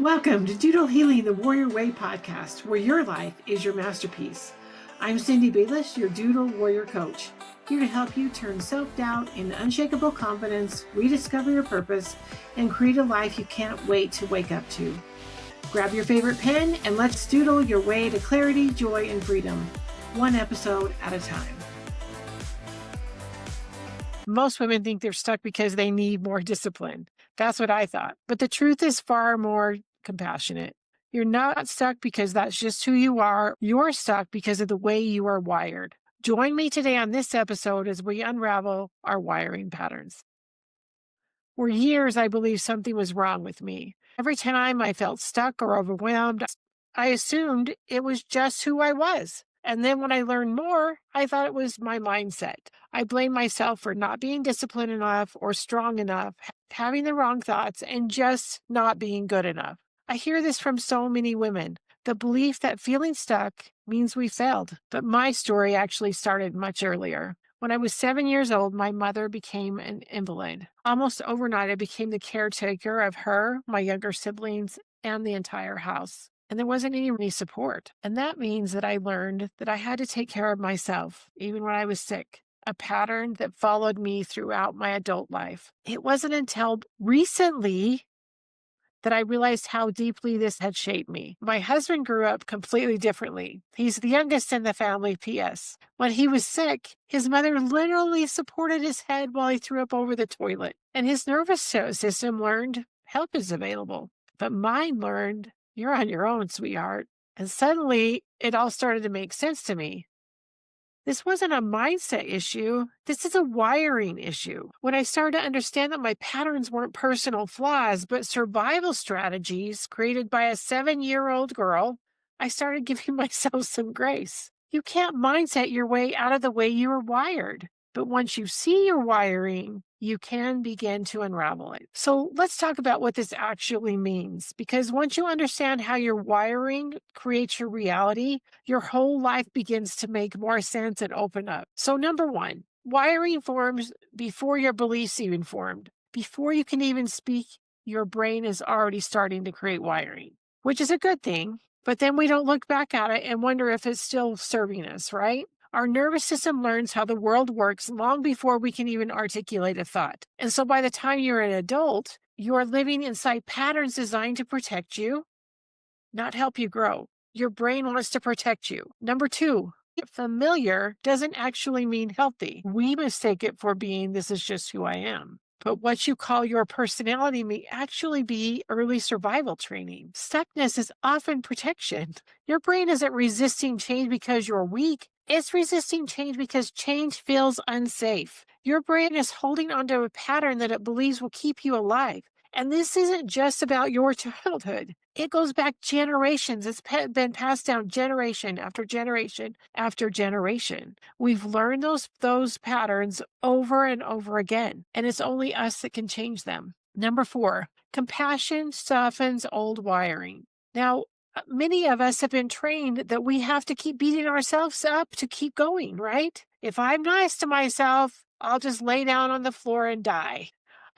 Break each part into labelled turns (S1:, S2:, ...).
S1: Welcome to Doodle Healing the Warrior Way podcast, where your life is your masterpiece. I'm Cindy Bayles, your Doodle Warrior Coach, here to help you turn self-doubt into unshakable confidence, rediscover your purpose, and create a life you can't wait to wake up to. Grab your favorite pen and let's doodle your way to clarity, joy, and freedom, one episode at a time. Most women think they're stuck because they need more discipline. That's what I thought. But the truth is far more compassionate. You're not stuck because that's just who you are. You're stuck because of the way you are wired. Join me today on this episode as we unravel our wiring patterns. For years, I believed something was wrong with me. Every time I felt stuck or overwhelmed, I assumed it was just who I was. And then when I learned more, I thought it was my mindset. I blamed myself for not being disciplined enough or strong enough, having the wrong thoughts, and just not being good enough. I hear this from so many women. The belief that feeling stuck means we failed. But my story actually started much earlier. When I was 7 years old, my mother became an invalid. Almost overnight, I became the caretaker of her, my younger siblings, and the entire house. And there wasn't any support. And that means that I learned that I had to take care of myself, even when I was sick, a pattern that followed me throughout my adult life. It wasn't until recently that I realized how deeply this had shaped me. My husband grew up completely differently. He's the youngest in the family, P.S. When he was sick, his mother literally supported his head while he threw up over the toilet. And his nervous system learned help is available. But mine learned, you're on your own, sweetheart. And suddenly, it all started to make sense to me. This wasn't a mindset issue. This is a wiring issue. When I started to understand that my patterns weren't personal flaws, but survival strategies created by a 7-year-old girl, I started giving myself some grace. You can't mindset your way out of the way you were wired. But once you see your wiring, you can begin to unravel it. So let's talk about what this actually means. Because once you understand how your wiring creates your reality, your whole life begins to make more sense and open up. So number one, wiring forms before your beliefs even formed. Before you can even speak, your brain is already starting to create wiring, which is a good thing. But then we don't look back at it and wonder if it's still serving us, right? Our nervous system learns how the world works long before we can even articulate a thought. And so by the time you're an adult, you are living inside patterns designed to protect you, not help you grow. Your brain wants to protect you. Number two, familiar doesn't actually mean healthy. We mistake it for being, this is just who I am. But what you call your personality may actually be early survival training. Stuckness is often protection. Your brain isn't resisting change because you're weak. It's resisting change because change feels unsafe. Your brain is holding onto a pattern that it believes will keep you alive. And this isn't just about your childhood. It goes back generations. It's been passed down generation after generation after generation. We've learned those patterns over and over again, and it's only us that can change them. Number four, compassion softens old wiring. Now, many of us have been trained that we have to keep beating ourselves up to keep going, right? If I'm nice to myself, I'll just lay down on the floor and die.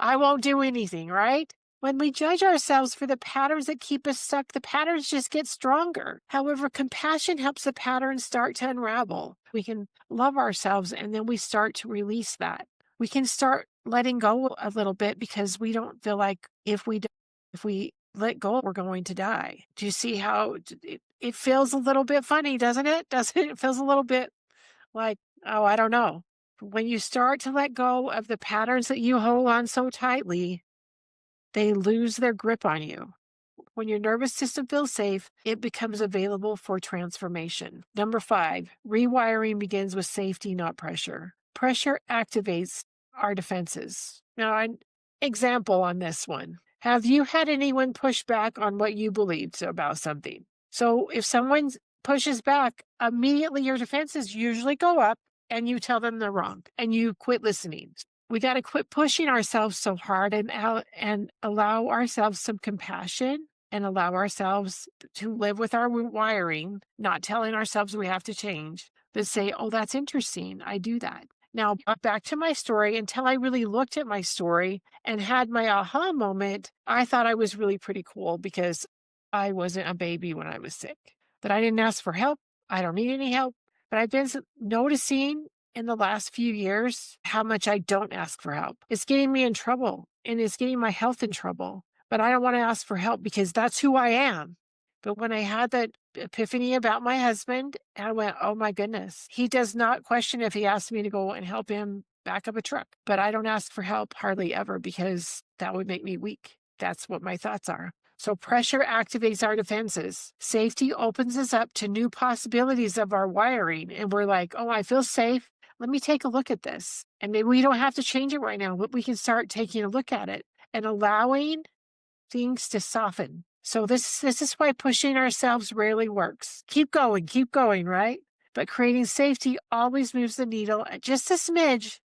S1: I won't do anything, right? When we judge ourselves for the patterns that keep us stuck, the patterns just get stronger. However, compassion helps the patterns start to unravel. We can love ourselves and then we start to release that. We can start letting go a little bit because we don't feel like if we let go, we're going to die. Do you see how it feels a little bit funny, doesn't it? Doesn't it? It feels a little bit like, oh, I don't know. When you start to let go of the patterns that you hold on so tightly, they lose their grip on you. When your nervous system feels safe, it becomes available for transformation. Number five, rewiring begins with safety, not pressure. Pressure activates our defenses. Now, an example on this one. Have you had anyone push back on what you believed about something? So if someone pushes back, immediately your defenses usually go up and you tell them they're wrong and you quit listening. We got to quit pushing ourselves so hard and allow ourselves some compassion and allow ourselves to live with our wiring, not telling ourselves we have to change, but say, oh, that's interesting. I do that. Now, back to my story. Until I really looked at my story and had my aha moment, I thought I was really pretty cool because I wasn't a baby when I was sick. But I didn't ask for help. I don't need any help. But I've been noticing in the last few years how much I don't ask for help. It's getting me in trouble and it's getting my health in trouble. But I don't want to ask for help because that's who I am. But when I had that epiphany about my husband, I went, oh my goodness, he does not question if he asks me to go and help him back up a truck. But I don't ask for help hardly ever because that would make me weak. That's what my thoughts are. So pressure activates our defenses. Safety opens us up to new possibilities of our wiring. And we're like, oh, I feel safe. Let me take a look at this. And maybe we don't have to change it right now, but we can start taking a look at it and allowing things to soften. So this is why pushing ourselves rarely works. Keep going, right? But creating safety always moves the needle just a smidge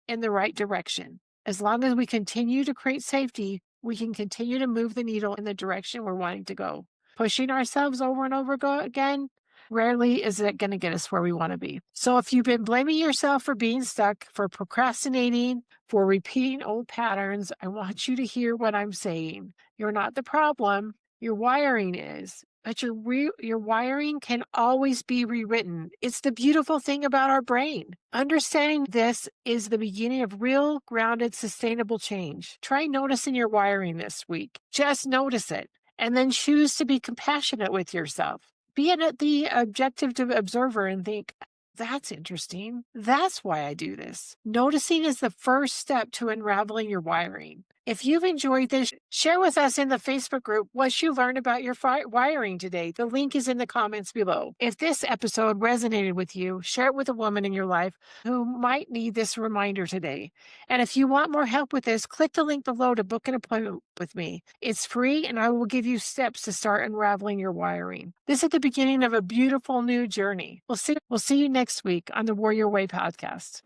S1: in the right direction. As long as we continue to create safety, we can continue to move the needle in the direction we're wanting to go. Pushing ourselves over and over again, rarely is it going to get us where we want to be. So if you've been blaming yourself for being stuck, for procrastinating, for repeating old patterns, I want you to hear what I'm saying. You're not the problem. Your wiring is. But your wiring can always be rewritten. It's the beautiful thing about our brain. Understanding this is the beginning of real, grounded, sustainable change. Try noticing your wiring this week. Just notice it. And then choose to be compassionate with yourself. Be the objective observer and think, that's interesting. That's why I do this. Noticing is the first step to unraveling your wiring. If you've enjoyed this, share with us in the Facebook group what you learned about your wiring today. The link is in the comments below. If this episode resonated with you, share it with a woman in your life who might need this reminder today. And if you want more help with this, click the link below to book an appointment with me. It's free and I will give you steps to start unraveling your wiring. This is the beginning of a beautiful new journey. We'll see you next week on the Warrior Way podcast.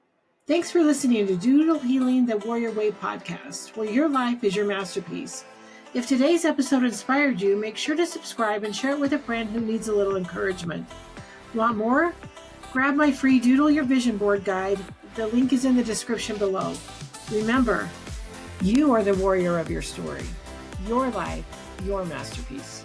S1: Thanks for listening to Doodle Healing the Warrior Way podcast, where your life is your masterpiece. If today's episode inspired you, make sure to subscribe and share it with a friend who needs a little encouragement. Want more? Grab my free Doodle Your Vision Board guide. The link is in the description below. Remember, you are the warrior of your story. Your life, your masterpiece.